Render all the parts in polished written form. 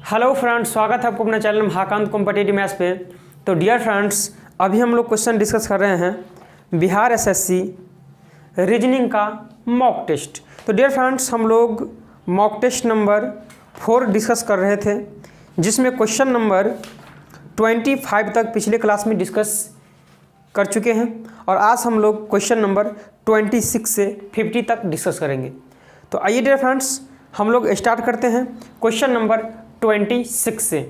Hello friends, स्वागत है आपको अपने चैनल महाकांत कॉम्पिटिटिव मैथ्स पे। तो डियर फ्रेंड्स, अभी हम लोग क्वेश्चन डिस्कस कर रहे हैं बिहार एसएससी रीजनिंग का मॉक टेस्ट। तो डियर फ्रेंड्स, हम लोग मॉक टेस्ट नंबर 4 डिस्कस कर रहे थे, जिसमें क्वेश्चन नंबर 25 तक पिछले क्लास में डिस्कस कर चुके हैं और आज हम लोग क्वेश्चन नंबर 26 से 50 तक डिस्कस करेंगे। तो आइए डियर फ्रेंड्स, हम लोग स्टार्ट करते हैं क्वेश्चन नंबर 26 से।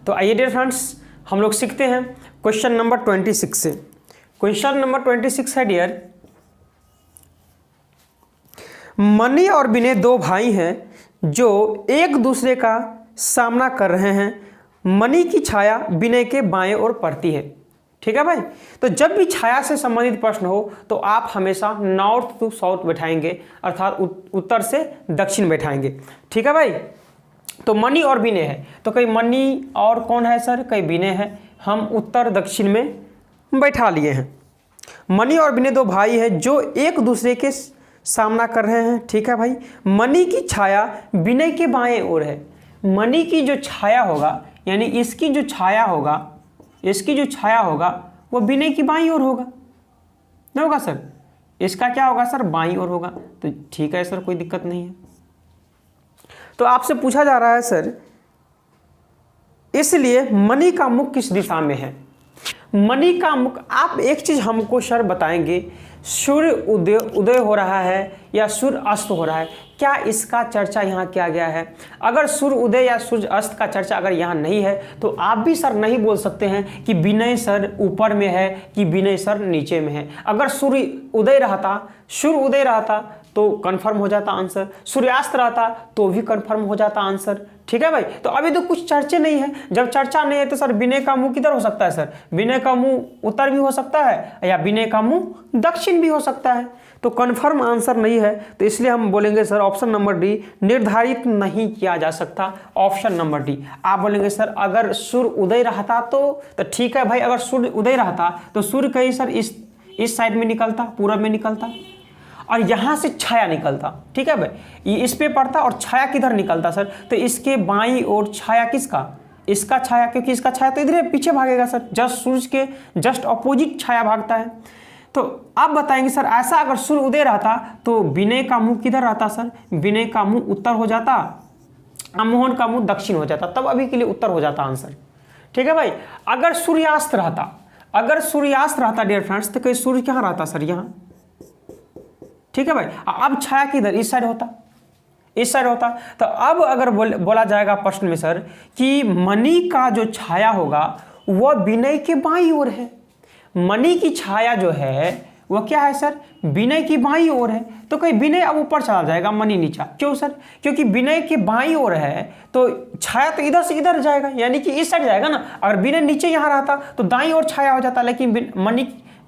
तो आइए डियर फ्रेंड्स, हम लोग सीखते हैं क्वेश्चन नंबर 26 से। क्वेश्चन नंबर 26 है डियर, मनी और विनय दो भाई हैं जो एक दूसरे का सामना कर रहे हैं। मनी की छाया विनय के बाएं ओर पड़ती है। ठीक है भाई। तो जब भी छाया से संबंधित प्रश्न हो तो आप हमेशा नॉर्थ टू साउथ बैठाएंगे, अर्थात उत्तर से दक्षिण बैठाएंगे। ठीक है भाई। तो मनी और विनय है, तो कहीं मनी और कौन है सर, कहीं विनय है, हम उत्तर दक्षिण में बैठा लिए हैं। मनी और विनय दो भाई है जो एक दूसरे के सामना कर रहे हैं। ठीक है भाई। मनी की छाया विनय के बाएं ओर है। मनी की जो छाया होगा, यानी इसकी जो छाया होगा वो विनय की बाईं ओर होगा, नहीं होगा सर? इसका क्या होगा सर, बाईं ओर होगा। तो ठीक है सर, कोई दिक्कत नहीं है। तो आपसे पूछा जा रहा है सर, इसलिए मनी का मुख किस दिशा में है? मनी का मुख, आप एक चीज हमको सर बताएंगे, सूर्य उदय हो रहा है या सूर्य अस्त हो रहा है, क्या इसका चर्चा यहाँ किया गया है? अगर सूर्य उदय या सूर्य अस्त का चर्चा अगर यहाँ नहीं है तो आप भी सर नहीं बोल सकते हैं कि विनय सर ऊपर में है कि विनय सर नीचे में है। अगर सूर्य उदय रहता तो कंफर्म हो जाता आंसर, सूर्यास्त रहता तो भी कंफर्म हो जाता आंसर। ठीक है भाई। तो अभी तो कुछ चर्चे नहीं है। जब चर्चा नहीं है तो सर विनय का मुंह किधर हो सकता है सर? विनय का मुंह उत्तर भी हो सकता है या विनय का मुंह दक्षिण भी हो सकता है। तो कंफर्म आंसर नहीं है, तो इसलिए हम बोलेंगे सर ऑप्शन नंबर डी, निर्धारित नहीं किया जा सकता। Option number D. आप बोलेंगे सर अगर सूर्य उदय रहता तो ठीक है भाई। अगर सूर्य उदय रहता तो सूर्य कहीं सर इस साइड में निकलता, पूरब में निकलता, और यहां से छाया निकलता। ठीक है भाई। ये इस पे पड़ता और छाया किधर निकलता सर? तो इसके बाईं ओर छाया किसका? इसका छाया, क्योंकि इसका छाया तो इधर पीछे भागेगा सर, जस्ट सूर्य के जस्ट अपोजिट छाया भागता है। तो आप बताएंगे सर ऐसा अगर सूर्य उदय रहता तो विनय का मुंह किधर रहता सर? विनय का मुंह उत्तर हो जाता, मोहन का मुंह दक्षिण हो जाता, तब अभी के लिए उत्तर हो जाता आंसर। ठीक है भाई। अगर सूर्यास्त रहता डियर फ्रेंड्स, तो कहीं सूर्य कहाँ रहता सर? यहाँ। ठीक है भाई। अब छाया किधर? इस साइड होता। तो अब अगर बोला जाएगा प्रश्न में सर कि मनी का जो छाया होगा वह विनय के बाईं ओर है। मनी की छाया जो है वह क्या है सर? विनय की बाईं ओर है। तो कहीं विनय अब ऊपर चला जाएगा, मनी नीचा। क्यों सर? क्योंकि विनय के बाईं ओर है तो छाया तो इधर से इधर जाएगा, यानी कि इस साइड जाएगा ना। अगर विनय नीचे यहाँ रहता तो दाईं ओर छाया हो जाता, लेकिन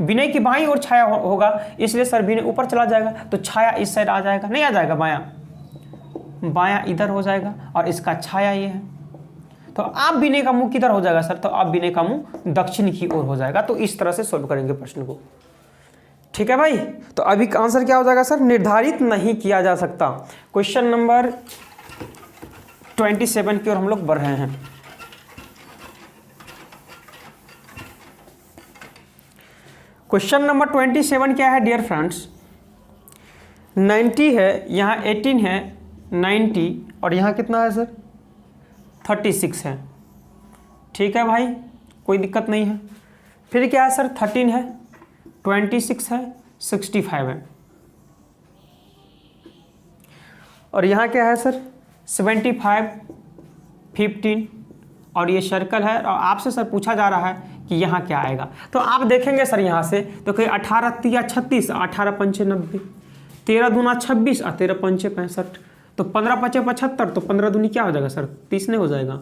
विनय की बाईं ओर छाया होगा, इसलिए सर विनय ऊपर चला जाएगा। तो छाया इस साइड आ जाएगा, नहीं आ जाएगा बायां इधर हो जाएगा, और इसका छाया ये है। तो आप विनय का मुंह किधर हो जाएगा सर? तो आप विनय का मुंह दक्षिण की ओर हो जाएगा। तो इस तरह से सोल्व करेंगे प्रश्न को। ठीक है भाई। तो अभी का आंसर क्या हो जाएगा सर? निर्धारित नहीं किया जा सकता। क्वेश्चन नंबर 27 की ओर हम लोग बढ़ रहे हैं। क्वेश्चन नंबर 27 क्या है डियर फ्रेंड्स? 90 है, यहाँ 18 है, 90 और यहाँ कितना है सर? 36 है। ठीक है भाई, कोई दिक्कत नहीं है। फिर क्या है सर? 13 है, 26 है, 65 है, और यहाँ क्या है सर? 75, 15, और ये सर्कल है। और आपसे सर पूछा जा रहा है कि यहाँ क्या आएगा। तो आप देखेंगे सर यहाँ से, तो कहीं 18 तिया 36, 18 पंचे 90, 13 दूना 26 और 13 पंचे 65, तो 15 पचे 75, तो 15 दूनी क्या हो जाएगा सर? 30 नहीं हो जाएगा?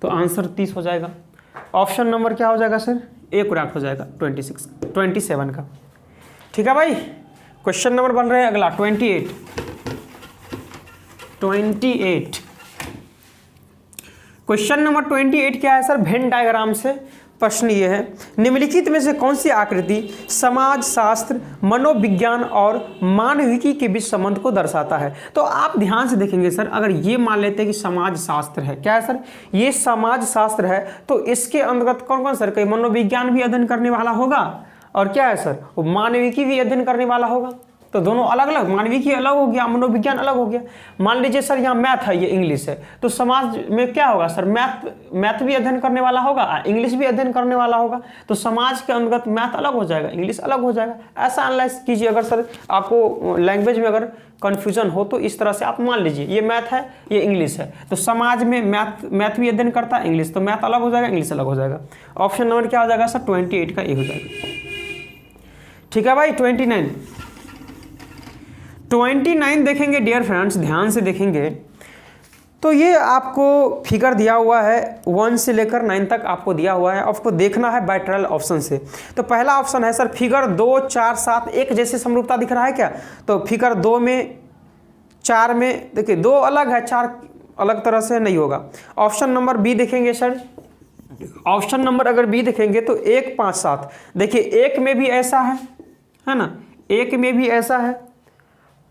तो आंसर 30 हो जाएगा। ऑप्शन नंबर क्या हो जाएगा सर? ए करेक्ट हो जाएगा 27 का। ठीक है भाई। क्वेश्चन नंबर बन रहे हैं अगला 28। क्वेश्चन नंबर 28 क्या है सर, वेन डायग्राम से प्रश्न ये है, निम्नलिखित में से कौन सी आकृति समाज शास्त्र, मनोविज्ञान और मानविकी के बीच संबंध को दर्शाता है। तो आप ध्यान से देखेंगे सर, अगर ये मान लेते हैं कि समाज शास्त्र है, क्या है सर, ये समाज शास्त्र है, तो इसके अंतर्गत कौन कौन सर, कई मनोविज्ञान भी अध्ययन करने वाला होगा और क्या है सर, वो मानविकी भी अध्ययन करने वाला होगा। तो दोनों अलग अलग, मानविकी अलग हो गया, मनोविज्ञान अलग हो गया। मान लीजिए सर यहाँ मैथ है, ये इंग्लिश है, तो समाज में क्या होगा सर, मैथ भी अध्ययन करने वाला होगा, इंग्लिश भी अध्ययन करने वाला होगा। तो समाज के अंतर्गत मैथ अलग हो जाएगा, इंग्लिश अलग हो जाएगा। ऐसा एनालाइज कीजिए। अगर सर आपको लैंग्वेज में अगर कन्फ्यूजन हो तो इस तरह से आप मान लीजिए, ये मैथ है, ये इंग्लिश है, तो समाज में मैथ भी अध्ययन करता है, इंग्लिश, तो मैथ अलग हो जाएगा, इंग्लिश अलग हो जाएगा। ऑप्शन नंबर क्या हो जाएगा सर, 28 का ए हो जाएगा। ठीक है भाई। 29 देखेंगे डियर फ्रेंड्स, ध्यान से देखेंगे तो ये आपको फिगर दिया हुआ है 1 से लेकर 9 तक आपको दिया हुआ है, आपको देखना है बायट्रल ऑप्शन से। तो पहला ऑप्शन है सर, फिगर 2, 4, 7 एक जैसे समरूपता दिख रहा है क्या, तो फिगर 2 में 4 में देखिए 2 अलग है, 4 अलग तरह से नहीं होगा। ऑप्शन नंबर बी देखेंगे सर, ऑप्शन नंबर अगर बी देखेंगे तो 1, 5, 7 देखिए, 1 में भी ऐसा है ना, 1 में भी ऐसा है।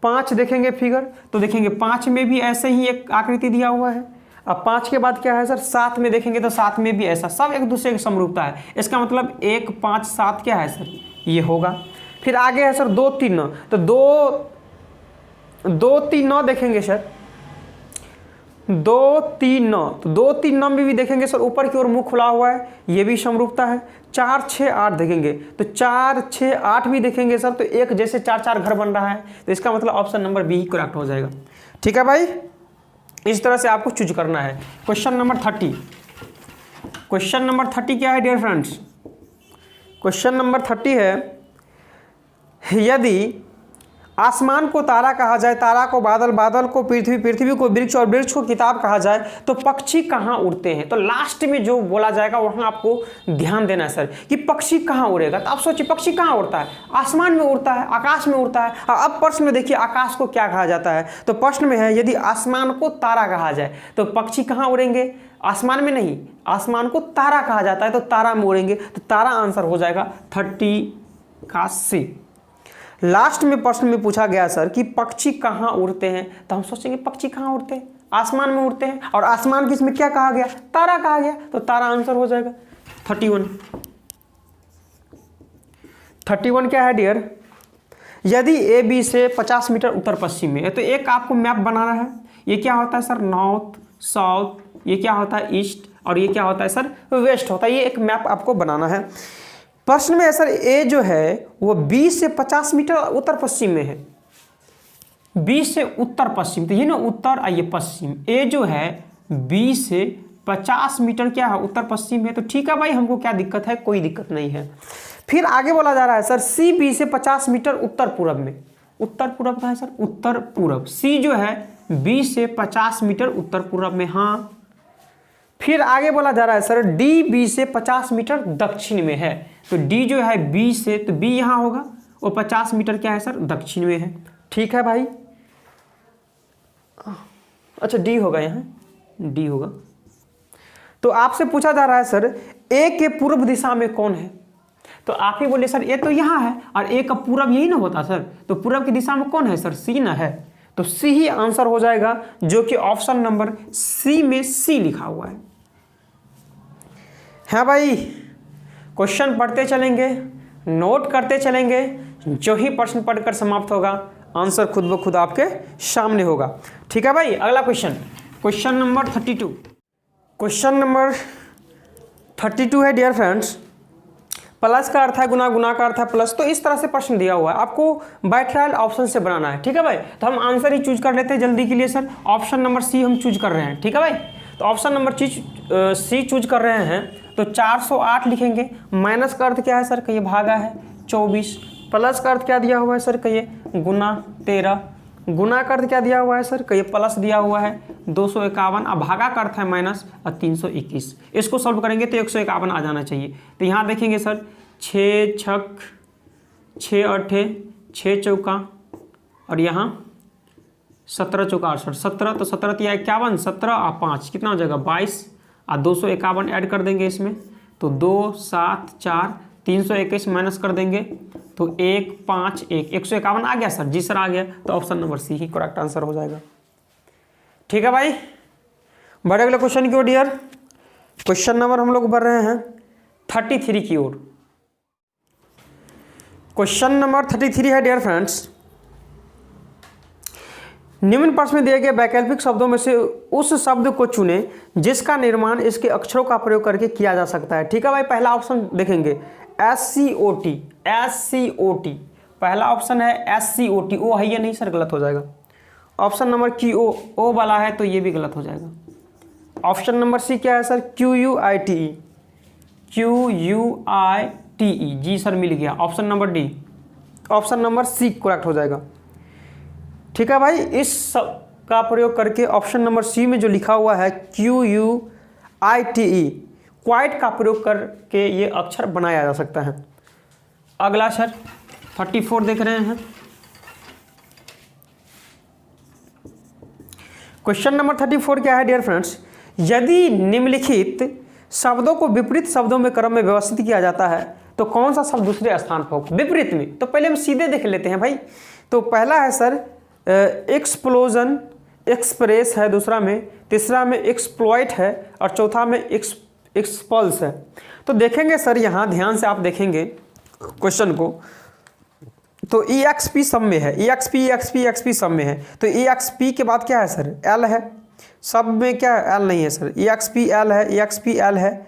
5 देखेंगे फिगर तो देखेंगे 5 में भी ऐसे ही एक आकृति दिया हुआ है। अब 5 के बाद क्या है सर, 7 में देखेंगे तो 7 में भी ऐसा, सब एक दूसरे की समरूपता है। इसका मतलब 1, 5, 7 क्या है सर, ये होगा। फिर आगे है सर 2, 3, 9, तो 2, 3, 9 देखेंगे सर, 2, 3, 9, तो 2, 3, 9 में भी देखेंगे सर ऊपर की ओर मुंह खुला हुआ है, ये भी समरूपता है। 4, 6, 8 देखेंगे तो 4, 6, 8 भी देखेंगे सर, तो एक जैसे 4 4 घर बन रहा है, तो इसका मतलब ऑप्शन नंबर बी ही करेक्ट हो जाएगा। ठीक है भाई, इस तरह से आपको चूज करना है। क्वेश्चन नंबर 30, क्वेश्चन नंबर 30 क्या है डियर फ्रेंड्स, क्वेश्चन नंबर 30 है, यदि आसमान को तारा कहा जाए, तारा को बादल, बादल को पृथ्वी, पृथ्वी को वृक्ष और वृक्ष को किताब कहा जाए, तो पक्षी कहाँ उड़ते हैं। तो लास्ट में जो बोला जाएगा वहाँ आपको ध्यान देना है सर, कि पक्षी कहाँ उड़ेगा। तो आप सोचिए पक्षी कहाँ उड़ता है, आसमान में उड़ता है, आकाश में उड़ता है। अब प्रश्न में देखिए आकाश को क्या कहा जाता है, तो प्रश्न में है यदि आसमान को तारा कहा जाए तो पक्षी कहाँ उड़ेंगे, आसमान में नहीं, आसमान को तारा कहा जाता है तो तारा में उड़ेंगे। तो तारा आंसर हो जाएगा 30 का सी। लास्ट में प्रश्न में पूछा गया सर कि पक्षी कहाँ उड़ते हैं, तो हम सोचेंगे पक्षी कहाँ उड़ते हैं, आसमान में उड़ते हैं, और आसमान किस में क्या कहा गया, तारा कहा गया, तो तारा आंसर हो जाएगा 31। 31 क्या है डियर, यदि ए बी से 50 मीटर उत्तर पश्चिम में है, तो एक आपको मैप बनाना है। ये क्या होता है सर, नॉर्थ, साउथ, ये क्या होता है ईस्ट, और ये क्या होता है सर वेस्ट होता है। ये एक मैप आपको बनाना है। प्रश्न में है सर ए जो है वो 20 से 50 मीटर उत्तर पश्चिम में है, 20 से उत्तर पश्चिम, तो ये ना उत्तर और ये पश्चिम, ए जो है 20 से 50 मीटर क्या है उत्तर पश्चिम है। तो ठीक है भाई, हमको क्या दिक्कत है, कोई दिक्कत नहीं है। फिर आगे बोला जा रहा है सर सी 20 से 50 मीटर उत्तर पूर्व में, उत्तर पूर्व का है सर, उत्तर पूर्व, सी जो है 20 से 50 मीटर उत्तर पूर्व में, हाँ। फिर आगे बोला जा रहा है सर डी 20 से 50 मीटर दक्षिण में है, तो डी जो है 20 से, तो बी यहाँ होगा, और 50 मीटर क्या है सर दक्षिण में है। ठीक है भाई, अच्छा डी होगा, यहाँ डी होगा। तो आपसे पूछा जा रहा है सर ए के पूर्व दिशा में कौन है, तो आप ही बोले सर ए तो यहाँ है, और ए का पूर्व यही ना होता सर, तो पूर्व की दिशा में कौन है सर, सी ना है, तो सी ही आंसर हो जाएगा, जो कि ऑप्शन नंबर सी में सी लिखा हुआ है भाई। क्वेश्चन पढ़ते चलेंगे, नोट करते चलेंगे, जो ही प्रश्न पढ़कर समाप्त होगा आंसर खुद ब खुद आपके सामने होगा। ठीक है भाई, अगला question, question number 32, question number 32 है डियर फ्रेंड्स, प्लस का अर्थ है गुना, गुना का अर्थ है प्लस। तो इस तरह से प्रश्न दिया हुआ है, आपको बाय ट्रायल ऑप्शन से बनाना है। ठीक है भाई, तो हम आंसर ही चूज कर लेते हैं जल्दी के लिए सर, ऑप्शन नंबर सी हम चूज कर रहे हैं। ठीक है भाई, तो ऑप्शन नंबर सी चूज कर रहे हैं, तो 408 लिखेंगे। माइनस का अर्थ क्या है सर, कहिए भागा है 24, प्लस का अर्थ क्या दिया हुआ है सर, कहिए गुना 13, गुना का अर्थ क्या दिया हुआ है सर, कहिए प्लस दिया हुआ है 251, अब भागा का अर्थ है माइनस और 321। इसको सॉल्व करेंगे तो 151 आ जाना चाहिए। तो यहाँ देखेंगे सर 6 छक 6 अठे 6 चौका, और यहाँ 17 चौका 68, 17 तो 17 या 51, 17 और 5 कितना हो जाएगा 22, और 251 ऐड कर देंगे इसमें, तो 2 7 4 321 माइनस कर देंगे तो 1 5 1 151 आ गया सर। जी सर आ गया। तो ऑप्शन नंबर सी ही करेक्ट आंसर हो जाएगा। ठीक है भाई, बढ़े अगले क्वेश्चन की ओर डियर। क्वेश्चन नंबर हम लोग बढ़ रहे हैं 33 की ओर। क्वेश्चन नंबर 33 है डियर फ्रेंड्स, निम्न प्रश्न में दिए गए वैकल्पिक शब्दों में से उस शब्द को चुने जिसका निर्माण इसके अक्षरों का प्रयोग करके किया जा सकता है। ठीक है भाई, पहला ऑप्शन देखेंगे SCOT, SCOT पहला ऑप्शन है SCOT। ओ है ये नहीं सर, गलत हो जाएगा। ऑप्शन नंबर QO, ओ वाला है तो ये भी गलत हो जाएगा। ऑप्शन नंबर सी क्या है सर, QUITE, QUITE। जी सर मिल गया। Option number D, option number C correct हो जाएगा। ठीक है भाई, इस का प्रयोग करके ऑप्शन नंबर सी में जो लिखा हुआ है QUITE, क्वाइट का प्रयोग करके ये अक्षर बनाया जा सकता है। अगला सर 34 देख रहे हैं। क्वेश्चन नंबर 34 क्या है डियर फ्रेंड्स, यदि निम्नलिखित शब्दों को विपरीत शब्दों में क्रम में व्यवस्थित किया जाता है तो कौन सा शब्द दूसरे स्थान पर होगा विपरीत में। तो पहले हम सीधे देख लेते हैं भाई। तो पहला है सर एक्सप्लोजन, एक्सप्रेस है दूसरा में, तीसरा में एक्सप्लॉइट है और चौथा में एक्सपल्स है। तो देखेंगे सर यहाँ ध्यान से आप देखेंगे क्वेश्चन को, तो EXP सब में है, EXP सब में है। तो EXP के बाद क्या है सर, L है। सब में क्या है, L नहीं है सर, EXP L है, EXP L है,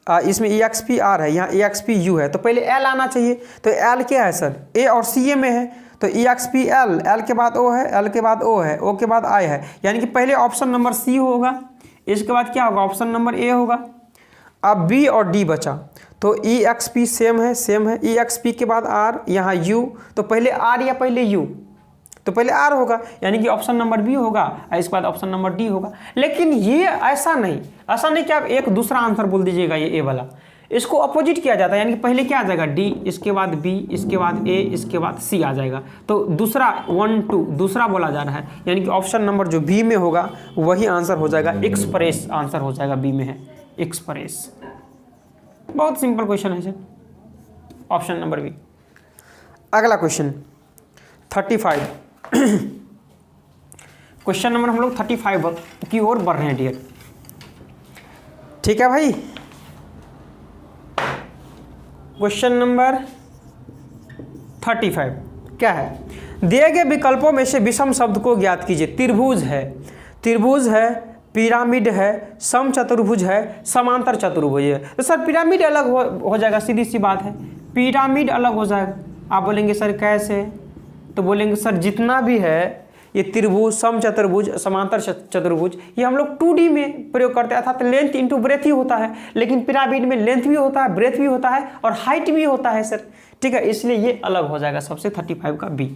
इसमें EXP R है, यहाँ EXP U है। तो पहले L आना चाहिए। तो L क्या है सर, A और CA में है। तो EXP L, L के बाद O है, L के बाद O है, O के बाद I है, यानी कि पहले ऑप्शन नंबर C होगा, इसके बाद क्या होगा, ऑप्शन नंबर A होगा। अब B और D बचा, तो EXP सेम है EXP के बाद R, यहाँ U, तो पहले R या पहले U, तो पहले R होगा, यानी कि ऑप्शन नंबर B होगा और इसके बाद ऑप्शन नंबर D होगा। लेकिन ये ऐसा नहीं कि आप एक दूसरा आंसर बोल दीजिएगा ये A वाला, इसको अपोजिट किया जाता है, यानी कि पहले क्या आ जाएगा D, इसके बाद B, इसके बाद A, इसके बाद C आ जाएगा। तो दूसरा 1 2 दूसरा बोला जा रहा है, यानी कि ऑप्शन नंबर जो B में होगा वही आंसर हो जाएगा, एक्सप्रेस आंसर हो जाएगा, B में है एक्सप्रेस। बहुत सिंपल क्वेश्चन है सर, ऑप्शन नंबर B। अगला क्वेश्चन 35 क्वेश्चन नंबर हम लोग 35 की ओर बढ़ रहे हैं डियर। ठीक है भाई, क्वेश्चन नंबर 35 क्या है, दिए गए विकल्पों में से विषम शब्द को ज्ञात कीजिए। त्रिभुज है, पिरामिड है, समचतुर्भुज है, समांतर चतुर्भुज है। तो सर पिरामिड अलग हो जाएगा, सीधी सी बात है, पिरामिड अलग हो जाएगा। आप बोलेंगे सर कैसे, तो बोलेंगे सर जितना भी है ये त्रिभुज, समचतुर्भुज, समांतर चतुर्भुज, ये हम लोग 2D में प्रयोग करते हैं, अर्थात लेंथ इंटू ब्रेथ ही होता है। लेकिन पिरामिड में लेंथ भी होता है, ब्रेथ भी होता है और हाइट भी होता है सर। ठीक है, इसलिए ये अलग हो जाएगा सबसे 35 का B।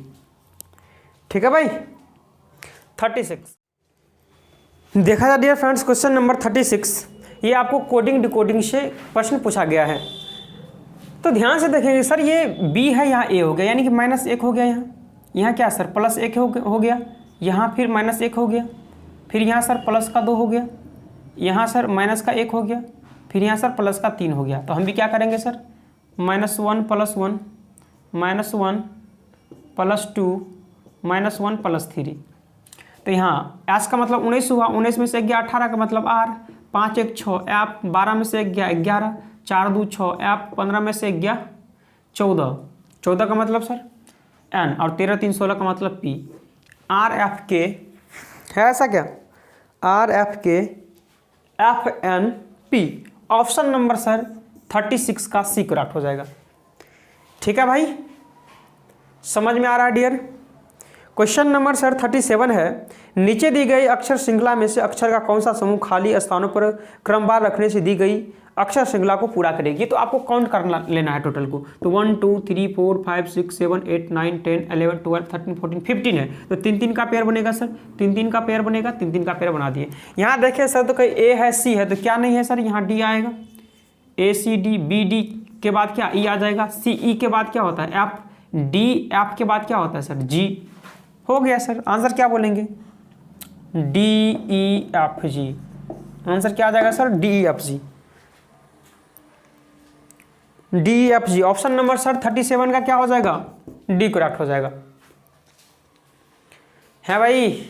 ठीक है भाई, 36 देखा जाए डियर फ्रेंड्स, क्वेश्चन नंबर 36 ये आपको कोडिंग डिकोडिंग से प्रश्न पूछा गया है। तो ध्यान से देखेंगे सर, ये B है, यहाँ A हो गया, यानी कि -1 हो गया, यहाँ क्या सर +1 हो गया, यहाँ फिर -1 हो गया, फिर यहाँ सर प्लस का 2 हो गया, यहाँ सर माइनस का 1 हो गया, फिर यहाँ सर प्लस का 3 हो गया। तो हम भी क्या करेंगे सर, -1 + 1 -1 +2 -1 +3। तो यहाँ S का मतलब 19 हुआ, 19 में से 1 गया 18 का मतलब R, 5 1 6 ऐप, 12 में से 1 गया 11, 4 2 6 ऐप, 15 में से 1 गया 14, 14 का मतलब सर N और 13 3 16 का मतलब P। RFK है ऐसा क्या, RFK FNP, option number sir 36 का C करेक्ट हो जाएगा। ठीक है भाई, समझ में आ रहा है डियर। क्वेश्चन नंबर सर 37 है, नीचे दी गई अक्षर श्रृंखला में से अक्षर का कौन सा समूह खाली स्थानों पर क्रमवार रखने से दी गई अक्षर श्रृंखला को पूरा करेगी। तो आपको काउंट करना लेना है टोटल को। तो 1 2 3 4 5 6 7 8 9 10 11 12 13 14 15 है। तो 3 3 का पेयर बनेगा सर, 3 3 का पेयर बनेगा, 3 3 का पेयर बना दिए। यहाँ देखिए सर, तो कहीं A है C है, तो क्या नहीं है सर, यहाँ D आएगा, ACD, BD के बाद क्या E आ जाएगा, CE के बाद क्या होता है F, DF के बाद क्या होता है सर G। हो गया सर, आंसर क्या बोलेंगे, DEFG। आंसर क्या आ जाएगा sir? DEFG। DEFG option number sir 37 का क्या हो जाएगा? डी करेक्ट हो जाएगा। है भाई,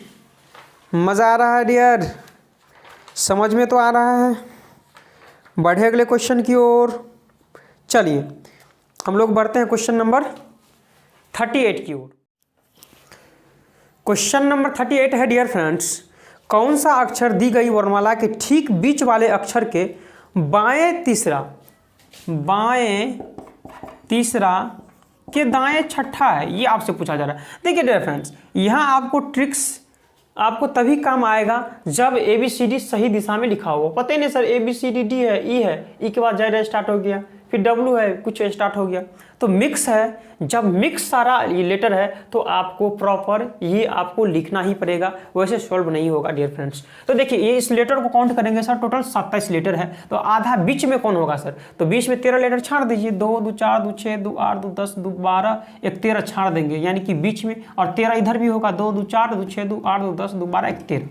मज़ा आ रहा है डियर? समझ में तो आ रहा है? बढ़े अगले क्वेश्चन की ओर। चलिए हम लोग बढ़ते हैं क्वेश्चन नंबर 38 की ओर। क्वेश्चन नंबर 38 है डियर फ्रेंड्स, कौन सा अक्षर दी गई वर्णमाला के ठीक बीच वाले अक्षर के बाएं तीसरा के दाएं छठा है? ये आपसे पूछा जा रहा है। देखिए डियर फ्रेंड्स, यहाँ आपको ट्रिक्स आपको तभी काम आएगा जब ABCD सही दिशा में लिखा हुआ। पता ही नहीं सर ABCD D है, E है, E के बाद Z स्टार्ट हो गया, फिर W है, कुछ स्टार्ट हो गया, तो मिक्स है। जब मिक्स सारा ये लेटर है तो आपको प्रॉपर ये आपको लिखना ही पड़ेगा, वैसे सॉल्व नहीं होगा डियर फ्रेंड्स। तो देखिए ये इस लेटर को काउंट करेंगे सर, टोटल 27 लेटर है, तो आधा बीच में कौन होगा सर? तो बीच में 13 लेटर छाड़ दीजिए, 2 2 4 2 6 2 8 2 10 2 12 1 13 छाड़ देंगे, यानी कि बीच में, और 13 इधर भी होगा, 2 2 4 2 6 2 8 2 10 2 12 1 13,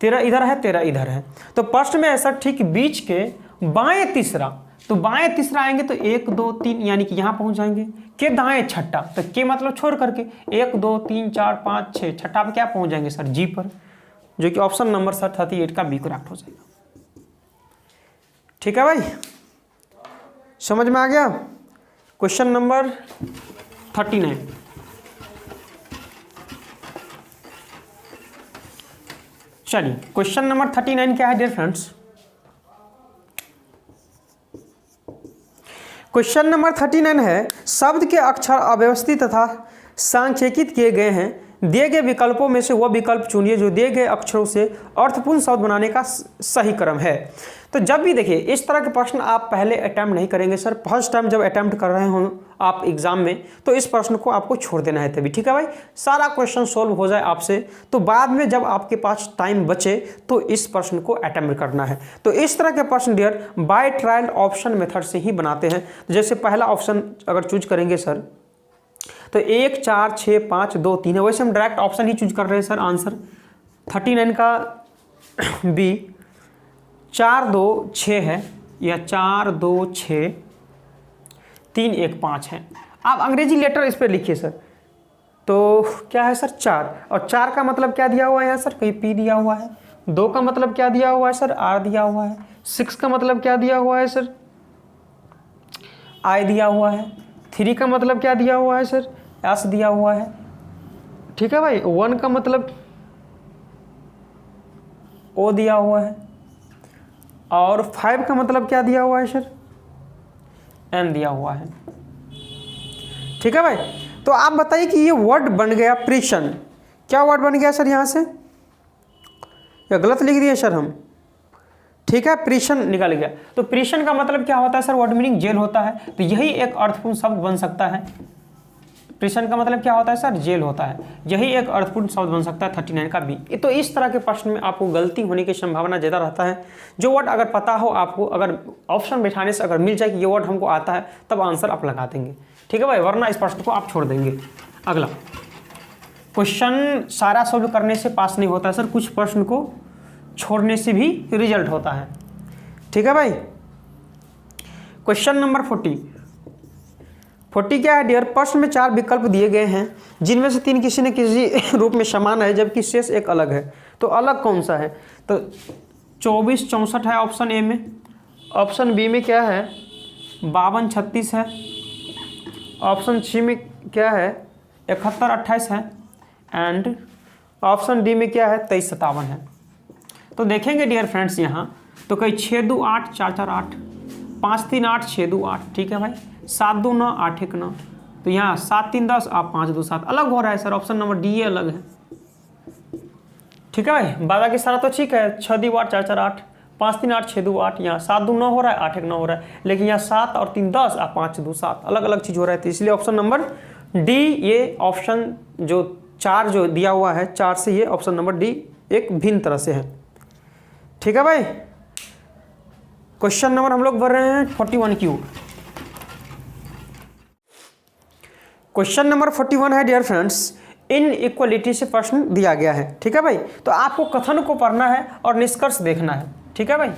13 इधर है 13 इधर है। तो प्रश्न में ऐसा ठीक बीच के बाएं तीसरा, तो बाएं तीसरा आएंगे तो 1 2 3 यानी कि यहाँ पहुंच जाएंगे। के दाएं छठा, तो के मतलब छोड़ करके 1 2 3 4 5 6, छठा पे क्या पहुंच जाएंगे सर? जी पर, जो कि ऑप्शन नंबर सर 38 का बी करेक्ट हो जाएगा। ठीक है भाई, समझ में आ गया? Question number 39। चलिए क्वेश्चन नंबर 39 क्या है डियर फ्रेंड्स? क्वेश्चन नंबर 39 है, शब्द के अक्षर अव्यवस्थित तथा सांख्यिकित किए गए हैं, दिए गए विकल्पों में से वह विकल्प चुनिए जो दिए गए अक्षरों से अर्थपूर्ण शब्द बनाने का सही क्रम है। तो जब भी देखिए इस तरह के प्रश्न आप पहले अटैम्प्ट नहीं करेंगे सर, फर्स्ट टाइम जब अटैम्प्ट कर रहे हो आप एग्जाम में, तो इस प्रश्न को आपको छोड़ देना है तभी। ठीक है भाई, सारा क्वेश्चन सॉल्व हो जाए आपसे, तो बाद में जब आपके पास टाइम बचे तो इस प्रश्न को अटैम्प्ट करना है। तो इस तरह के प्रश्न dear by trial option method से ही बनाते हैं। जैसे पहला ऑप्शन अगर चूज करेंगे सर, तो 1 4 6 5 2 3 है, वैसे हम डायरेक्ट ऑप्शन ही चूज कर रहे हैं सर। आंसर 39 का बी 4 2 6 है, या 4 2 6 3 1 5 है। आप अंग्रेजी लेटर इस पर लिखिए सर। तो क्या है सर? 4, और 4 का मतलब क्या दिया हुआ है यहाँ सर? कहीं P दिया हुआ है। 2 का मतलब क्या दिया हुआ है सर? R दिया हुआ है। 6 का मतलब क्या दिया हुआ है सर? I दिया हुआ है। 3 का मतलब क्या दिया हुआ है सर? S दिया हुआ है। ठीक है भाई, 1 का मतलब O दिया हुआ है, और 5 का मतलब क्या दिया हुआ है सर? N दिया हुआ है। ठीक है भाई, तो आप बताइए कि ये वर्ड बन गया प्रिशन, क्या वर्ड बन गया सर यहाँ से? या गलत लिख दिए सर हम? ठीक है, प्रिशन निकल गया। तो प्रिशन का मतलब क्या होता है सर? वर्ड मीनिंग जेल होता है, तो यही एक अर्थपूर्ण शब्द बन सकता है। प्रिशन का मतलब क्या होता है सर? जेल होता है, यही एक अर्थपूर्ण शब्द बन सकता है 39 का बी। तो इस तरह के प्रश्न में आपको गलती होने की संभावना ज़्यादा रहता है। जो वर्ड अगर पता हो आपको, अगर ऑप्शन बैठाने से अगर मिल जाए कि ये वर्ड हमको आता है, तब आंसर आप लगा देंगे। ठीक है भाई, वरना इस प्रश्न को आप छोड़ देंगे। अगला क्वेश्चन सारा सॉल्व करने से पास नहीं होता है सर, कुछ प्रश्न को छोड़ने से भी रिजल्ट होता है। ठीक है भाई, क्वेश्चन नंबर 40 क्या है डियर? प्रश्न में 4 विकल्प दिए गए हैं, जिनमें से 3 किसी न किसी रूप में समान है, जबकि शेष एक अलग है। तो अलग कौन सा है? तो 24 64 है ऑप्शन ए में। ऑप्शन बी में क्या है? 52 36 है। ऑप्शन सी में क्या है? 71 28 है। एंड ऑप्शन डी में क्या है? 23 57 है। तो देखेंगे डियर फ्रेंड्स यहाँ, तो कहीं 6 2 8 4 4 8 5 3 8 6 2 8। ठीक है भाई, 7 2 9 8 1 9। तो यहाँ 7 3 10 आप 5 2 7 अलग हो रहा है सर, ऑप्शन नंबर डी ये अलग है। ठीक है भाई, बाबा की सारा तो ठीक है, 6 2 8 4 4 8 5 3 8 6 2 8। यहाँ 7 2 9 हो रहा है, 8 1 9 हो रहा है, लेकिन यहाँ 7 और 3 10 और 5 2 7 अलग अलग चीज़ हो रहा है। तो इसलिए ऑप्शन नंबर डी, ये ऑप्शन जो 4 जो दिया हुआ है 4 से, ये ऑप्शन नंबर डी एक भिन्न तरह से है। ठीक है भाई, क्वेश्चन नंबर हम लोग बढ़ रहे हैं 41 की ओर। क्वेश्चन नंबर 41 है डियर फ्रेंड्स, इन इक्वलिटी से प्रश्न दिया गया है। ठीक है भाई, तो आपको कथन को पढ़ना है और निष्कर्ष देखना है। ठीक है भाई,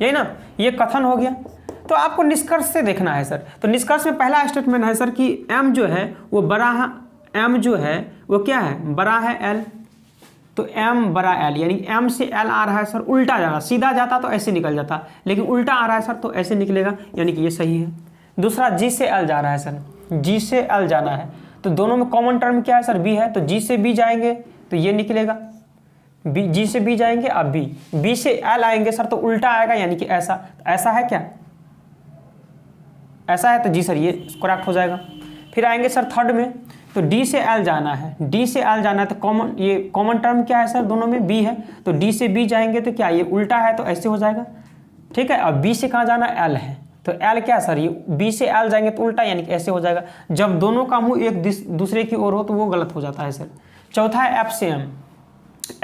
यही ना, ये कथन हो गया। तो आपको निष्कर्ष से देखना है सर। तो निष्कर्ष में पहला स्टेटमेंट है सर कि m जो है वो बड़ा है, m जो है वो क्या है, बड़ा है l। तो m बड़ा l, यानी m से l आ रहा है सर, उल्टा जा रहा, सीधा जाता तो ऐसे निकल जाता, लेकिन उल्टा आ रहा है सर तो ऐसे निकलेगा, यानी कि ये सही है। दूसरा g से l जा रहा है सर, g से l जाना है, तो दोनों में कॉमन टर्म क्या है सर, b है, तो g से b जाएंगे तो ये निकलेगा, g से b जाएंगे, अब b से l आएंगे सर तो उल्टा आएगा, यानी कि ऐसा, ऐसा है क्या, ऐसा है, तो जी सर ये करेक्ट हो जाएगा। फिर आएंगे सर थर्ड में, तो d से l जाना है, d से l जाना है, तो कॉमन, ये कॉमन टर्म क्या है सर, दोनों में b है, तो d से b जाएंगे तो क्या, ये उल्टा है तो ऐसे हो जाएगा, ठीक है। अब b से कहाँ जाना, l है, तो l क्या सर, ये b से l जाएंगे तो उल्टा, यानी कि ऐसे हो जाएगा। जब दोनों का मुंह एक दूसरे की ओर हो तो वो गलत हो जाता है सर। चौथा है f से m,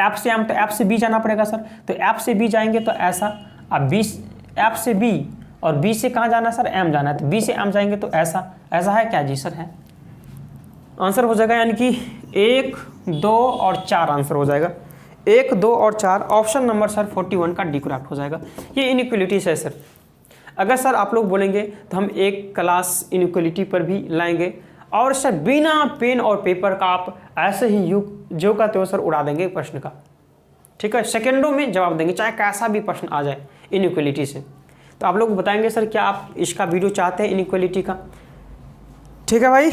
f से m, तो f से b जाना पड़ेगा सर, तो f से b जाएंगे तो ऐसा, अब f से b और b से कहाँ जाना सर, m जाना है, तो b से m जाएंगे तो ऐसा, ऐसा है क्या, जी सर है, आंसर हो जाएगा, यानी कि 1, 2 और 4 आंसर हो जाएगा। 1, 2 और 4, ऑप्शन नंबर सर 41 का डी करेक्ट हो जाएगा। ये इनइक्वलिटीज है सर। अगर सर आप लोग बोलेंगे तो हम एक क्लास इनइक्वलिटी पर भी लाएंगे, और सर बिना पेन और पेपर का आप ऐसे ही जो कहते हो सर उड़ा देंगे प्रश्न का, ठीक है, सेकेंडों में जवाब देंगे, चाहे कैसा भी प्रश्न आ जाए इनइक्वलिटी से। तो आप लोग बताएंगे सर क्या आप इसका वीडियो चाहते हैं इनइक्वलिटी का, ठीक है भाई।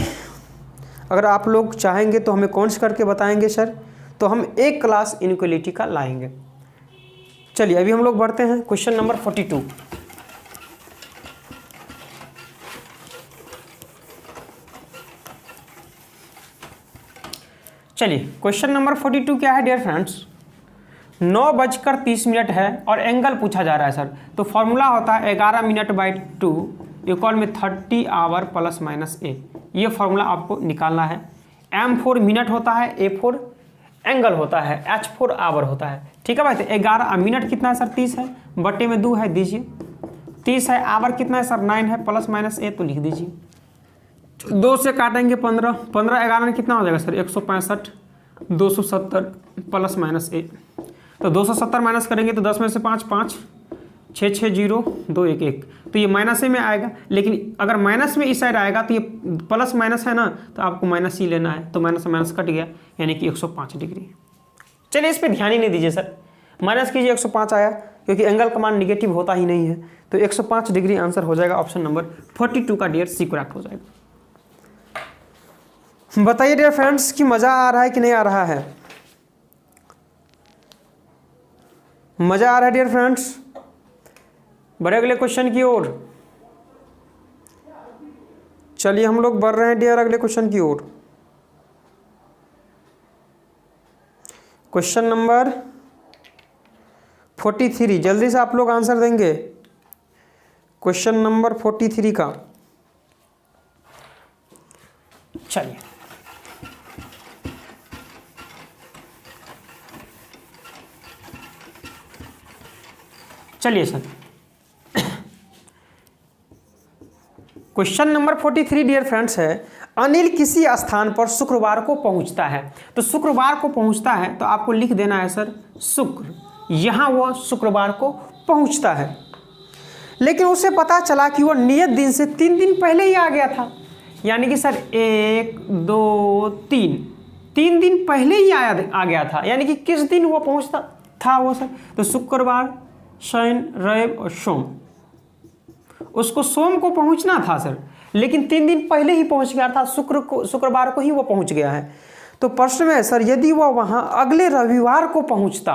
अगर आप लोग चाहेंगे तो हमें कमेंट्स करके बताएंगे सर, तो हम एक क्लास इनइक्वलिटी का लाएंगे। चलिए अभी हम लोग बढ़ते हैं क्वेश्चन नंबर 42। चलिए क्वेश्चन नंबर 42 क्या है डियर फ्रेंड्स, 9:30 है और एंगल पूछा जा रहा है सर। तो फॉर्मूला होता है 11 मिनट बाई 2 इक्वल में 30 आवर प्लस माइनस a। ये फॉर्मूला आपको निकालना है। m4 मिनट होता है, a4 एंगल होता है, h4 आवर होता है, ठीक है भाई। तो 11 मिनट कितना है सर, 30 है, बटे में 2 है, दीजिए 30 है, आवर कितना है सर 9 है, प्लस माइनस a तो लिख दीजिए। 2 से काटेंगे 15, 15 11 में कितना हो जाएगा सर 165, 270 प्लस माइनस a। तो 270 माइनस करेंगे तो 10 में से 5 5, 6 6 0 2 1 1, तो ये माइनस में आएगा। लेकिन अगर माइनस में इस साइड आएगा तो ये प्लस माइनस है ना, तो आपको माइनस ही लेना है, तो माइनस से माइनस कट गया, यानी कि 105 डिग्री। चलिए इस पर ध्यान ही नहीं दीजिए सर, माइनस कीजिए 105 आया, क्योंकि एंगल का मान निगेटिव होता ही नहीं है। तो 105 डिग्री आंसर हो जाएगा, ऑप्शन नंबर 42 का डियर सी करेक्ट हो जाएगा। बताइए डियर फ्रेंड्स कि मज़ा आ रहा है कि नहीं आ रहा है, मज़ा आ रहा है डियर फ्रेंड्स। बढ़े अगले क्वेश्चन की ओर, चलिए हम लोग बढ़ रहे हैं डियर अगले क्वेश्चन की ओर। क्वेश्चन नंबर 43, जल्दी से आप लोग आंसर देंगे क्वेश्चन नंबर 43 का। चलिए चलिए sir, question number 43 dear friends है, अनिल किसी स्थान पर शुक्रवार को पहुंचता है। तो शुक्रवार को पहुंचता है तो आपको लिख देना है सर शुक्र, यहाँ वो शुक्रवार को पहुंचता है। लेकिन उसे पता चला कि वो नियत दिन से 3 दिन पहले ही आ गया था, यानी कि सर 1 2 3 दिन पहले ही आ गया था। यानी कि किस दिन वो पहुंचता था वो सर, तो शुक्रवार, शनि, रवि और सोम। उसको सोम को पहुंचना था सर, लेकिन 3 दिन पहले ही पहुंच गया था, शुक्रवार को ही वो पहुंच गया है। तो प्रश्न में सर यदि वह वहां अगले रविवार को पहुंचता,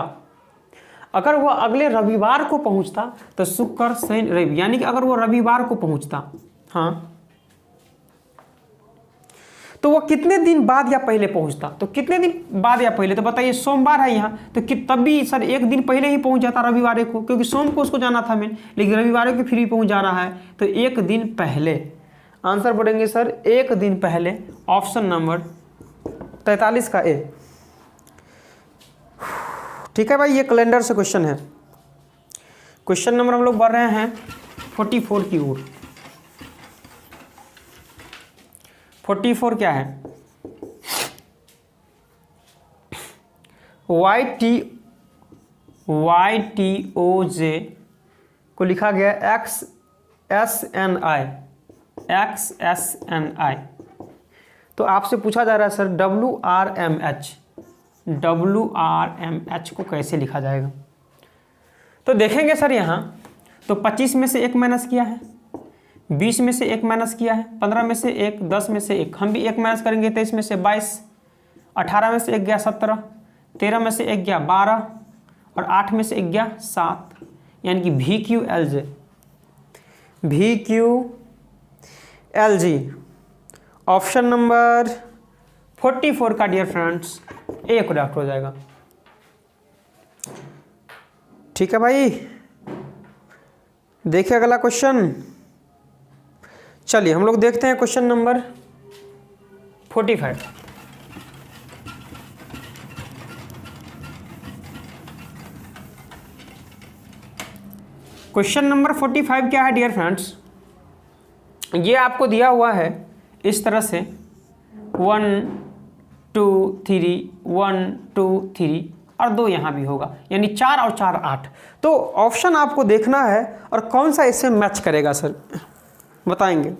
अगर वह अगले रविवार को पहुंचता तो शुक्र शनि रवि, यानी कि अगर वो रविवार को पहुंचता, हाँ, तो वो कितने दिन बाद या पहले पहुंचता। तो कितने दिन बाद या पहले, तो बताइए सोमवार है यहाँ, तो तब भी सर 1 दिन पहले ही पहुंच जाता रविवार को, क्योंकि सोम को उसको जाना था मेन, लेकिन रविवार को फिर भी पहुंच जा रहा है, तो 1 दिन पहले आंसर पढ़ेंगे सर 1 दिन पहले, ऑप्शन नंबर 43 का ए। ठीक है भाई, ये कैलेंडर से क्वेश्चन है। क्वेश्चन नंबर हम लोग बढ़ रहे हैं 44 की ओर। 44 क्या है, YTOJ को लिखा गया XSNI, XSNI। तो आपसे पूछा जा रहा है सर WRMH को कैसे लिखा जाएगा। तो देखेंगे सर यहाँ, तो 25 में से 1 माइनस किया है, 20 में से 1 माइनस किया है, 15 में से 1, 10 में से 1, हम भी 1 माइनस करेंगे, 23 में से 22, 18 में से 1 गया 17, 13 में से 1 गया 12 और 8 में से 1 गया 7, यानी कि VQLG ऑप्शन नंबर 44 का डियर फ्रेंड्स ए करेक्ट हो जाएगा। ठीक है भाई, देखिए अगला क्वेश्चन। चलिए हम लोग देखते हैं क्वेश्चन नंबर 45। क्वेश्चन नंबर 45 क्या है डियर फ्रेंड्स, ये आपको दिया हुआ है इस तरह से 1 2 3 1 2 3 और 2 यहाँ भी होगा, यानी 4 और 4 8। तो ऑप्शन आपको देखना है और कौन सा इससे मैच करेगा सर बताएंगे।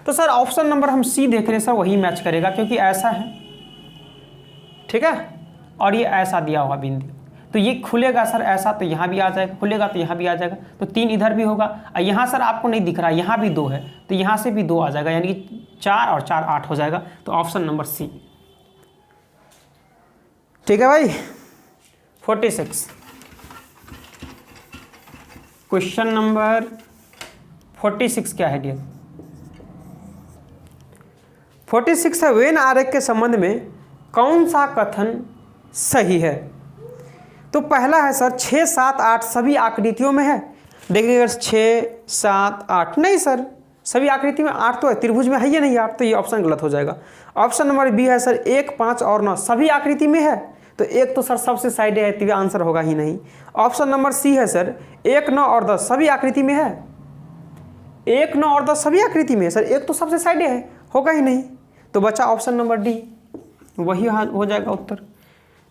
तो सर ऑप्शन नंबर हम सी देख रहे हैं सर, वही मैच करेगा क्योंकि ऐसा है, ठीक है, और ये ऐसा दिया हुआ बिंदु, तो ये खुलेगा सर ऐसा, तो यहाँ भी आ जाएगा, खुलेगा तो यहाँ भी आ जाएगा, तो 3 इधर भी होगा। और यहाँ सर आपको नहीं दिख रहा, यहाँ भी 2 है, तो यहाँ से भी 2 आ जाएगा, यानी कि 4 और 4 8 हो जाएगा। तो ऑप्शन नंबर सी। ठीक है भाई। 46 क्वेश्चन नंबर 46 क्या है डियर? 46 है वेन आरेख के संबंध में कौन सा कथन सही है? तो पहला है सर 6 7 8 सभी आकृतियों में है। देखिए अगर 6 7 8 नहीं सर, सभी आकृति में 8 तो है, त्रिभुज में है ये नहीं 8, तो ये ऑप्शन गलत हो जाएगा। ऑप्शन नंबर बी है सर 1 5 और 9 सभी आकृति में है, तो 1 तो सर सबसे साइड है, तो आंसर होगा ही नहीं। ऑप्शन नंबर सी है सर 1 9 और 10 सभी आकृति में है, 1 9 और 10 सभी आकृति में है सर, 1 तो सबसे साइड है, होगा ही नहीं। तो बचा ऑप्शन नंबर डी, वही हो जाएगा उत्तर।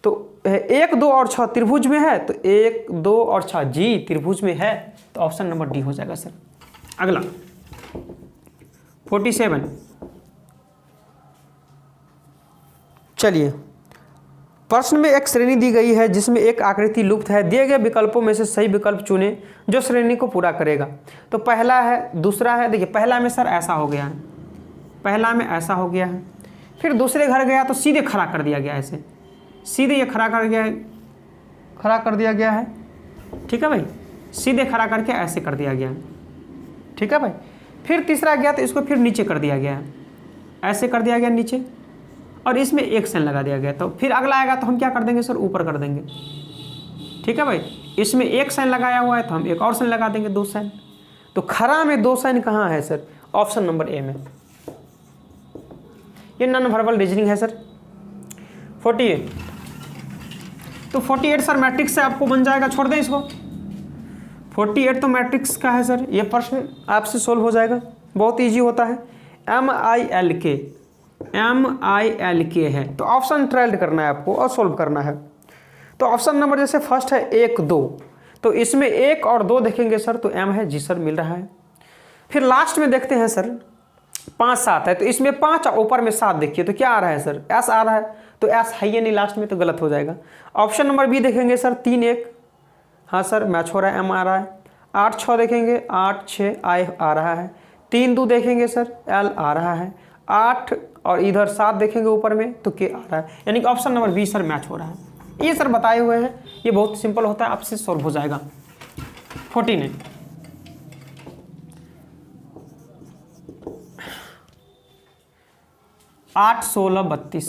तो 1 2 और 6 त्रिभुज में है, तो 1 2 और 6 जी त्रिभुज में है, तो ऑप्शन नंबर डी हो जाएगा सर। अगला 47। चलिए, प्रश्न में एक श्रेणी दी गई है जिसमें एक आकृति लुप्त है, दिए गए विकल्पों में से सही विकल्प चुने जो श्रेणी को पूरा करेगा। तो पहला है, दूसरा है, देखिए पहला में सर ऐसा हो गया है, पहला में ऐसा हो गया है, फिर दूसरे घर गया तो सीधे खड़ा कर दिया गया, ऐसे सीधे ये खड़ा कर दिया गया है, ठीक है भाई, सीधे खड़ा करके ऐसे कर दिया गया है, ठीक है भाई। फिर तीसरा गया तो इसको फिर नीचे कर दिया गया है, ऐसे कर दिया गया नीचे, और इसमें एक साइन लगा दिया गया। तो फिर अगला आएगा तो हम क्या कर देंगे सर, ऊपर कर देंगे, ठीक है भाई। इसमें एक साइन लगाया हुआ है तो हम एक और साइन लगा देंगे, 2 साइन। तो खरा में 2 साइन कहाँ है सर? ऑप्शन नंबर ए में। ये नॉन वर्बल रीजनिंग है सर। 48, तो 48 सर मैट्रिक्स से आपको बन जाएगा, छोड़ दें इसको। 48 तो मैट्रिक्स का है सर, ये प्रश्न आपसे सोल्व हो जाएगा, बहुत इजी होता है। MILK है, तो ऑप्शन ट्रायल करना है आपको और सोल्व करना है। तो ऑप्शन नंबर जैसे फर्स्ट है 1 2, तो इसमें 1 और 2 देखेंगे सर तो M है, जी सर मिल रहा है। फिर लास्ट में देखते हैं सर 5 7 है, तो इसमें 5 और ऊपर में 7 देखिए, तो क्या आ रहा है सर? S आ रहा है, तो S है ही नहीं लास्ट में, तो गलत हो जाएगा। ऑप्शन नंबर बी देखेंगे सर 3 1, हाँ सर मैच हो रहा है, M आ रहा है। 8 6 देखेंगे, 8 6 I आ रहा है। 3 2 देखेंगे सर, L आ रहा है। 8 और इधर 7 देखेंगे ऊपर में तो K आ रहा है, यानी कि option number B sir match हो रहा है। ये सर बताए हुए हैं, ये बहुत सिंपल होता है, आपसे सॉल्व हो जाएगा। 49, 8 16 32,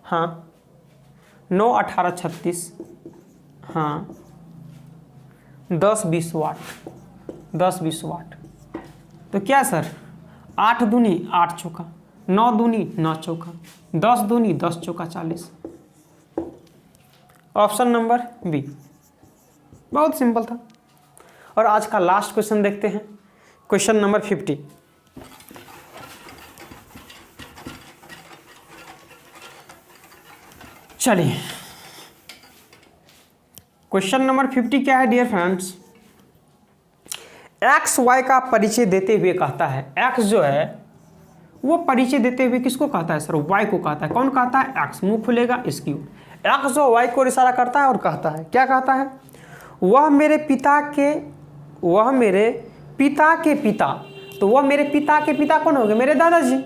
हाँ 9 18 36, हाँ 10 20 वाट, 10 20 वाट। तो क्या सर 8 दूनी 8 चौका, 9 दूनी 9 चौका, 10 दूनी 10 चौका 40। ऑप्शन नंबर बी, बहुत सिंपल था। और आज का लास्ट क्वेश्चन देखते हैं, क्वेश्चन नंबर 50। चलिए क्वेश्चन नंबर 50 क्या है डियर फ्रेंड्स, एक्स वाई का परिचय देते हुए कहता है, एक्स जो है वो परिचय देते हुए किसको कहता है सर, वाई को कहता है। कौन कहता है, एक्स। मुंह खुलेगा इसकी ओर। एक्स जो वाई को इशारा करता है और कहता है, क्या कहता है, वह मेरे पिता के पिता, तो वह मेरे पिता के पिता कौन होंगे, मेरे दादाजी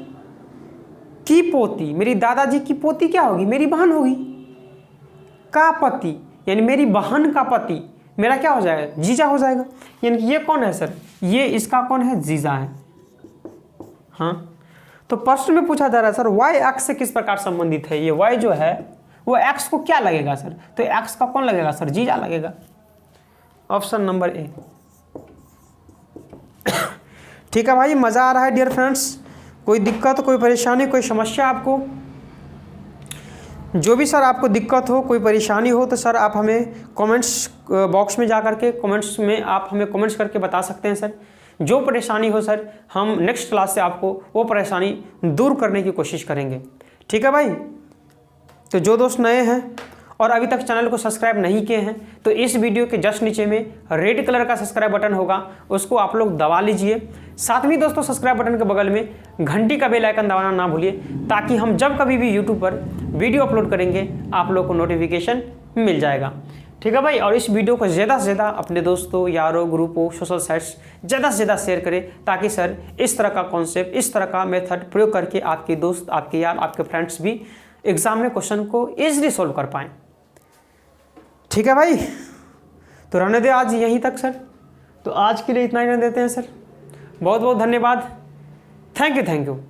की पोती, मेरी दादाजी की पोती क्या होगी, मेरी बहन होगी। का पति यानी मेरी बहन का पति मेरा क्या हो जाएगा, जीजा हो जाएगा। यानी कि ये कौन है सर, ये इसका कौन है, जीजा है। हाँ, तो प्रश्न में पूछा जा रहा है सर वाई एक्स से किस प्रकार संबंधित है। ये वाई जो है वो एक्स को क्या लगेगा सर, तो एक्स का कौन लगेगा सर, जीजा लगेगा। Option number A. ठीक है भाई, मज़ा आ रहा है डियर फ्रेंड्स। कोई दिक्कत, कोई परेशानी, कोई समस्या आपको, जो भी सर आपको दिक्कत हो, कोई परेशानी हो तो सर आप हमें कमेंट्स बॉक्स में जा करके कमेंट्स में आप हमें कमेंट्स करके बता सकते हैं सर। जो परेशानी हो सर हम नेक्स्ट क्लास से आपको वो परेशानी दूर करने की कोशिश करेंगे। ठीक है भाई, तो जो दोस्त नए हैं और अभी तक चैनल को सब्सक्राइब नहीं किए हैं तो इस वीडियो के जस्ट नीचे में रेड कलर का सब्सक्राइब बटन होगा, उसको आप लोग दबा लीजिए। साथ में दोस्तों सब्सक्राइब बटन के बगल में घंटी का बेल आइकन दबाना ना भूलिए, ताकि हम जब कभी भी यूट्यूब पर वीडियो अपलोड करेंगे आप लोग को नोटिफिकेशन मिल जाएगा। ठीक है भाई, और इस वीडियो को ज़्यादा से ज़्यादा अपने दोस्तों, यारों, ग्रुपों, सोशल साइट्स ज़्यादा से ज़्यादा शेयर करें, ताकि सर इस तरह का कॉन्सेप्ट, इस तरह का मेथड प्रयोग करके आपके दोस्त, आपके यार, आपके फ्रेंड्स भी एग्जाम में क्वेश्चन को ईजिली सॉल्व कर पाएँ। ठीक है भाई, तो रहने दे आज यहीं तक सर। तो आज के लिए इतना ही रहने देते हैं सर। बहुत बहुत धन्यवाद। Thank you.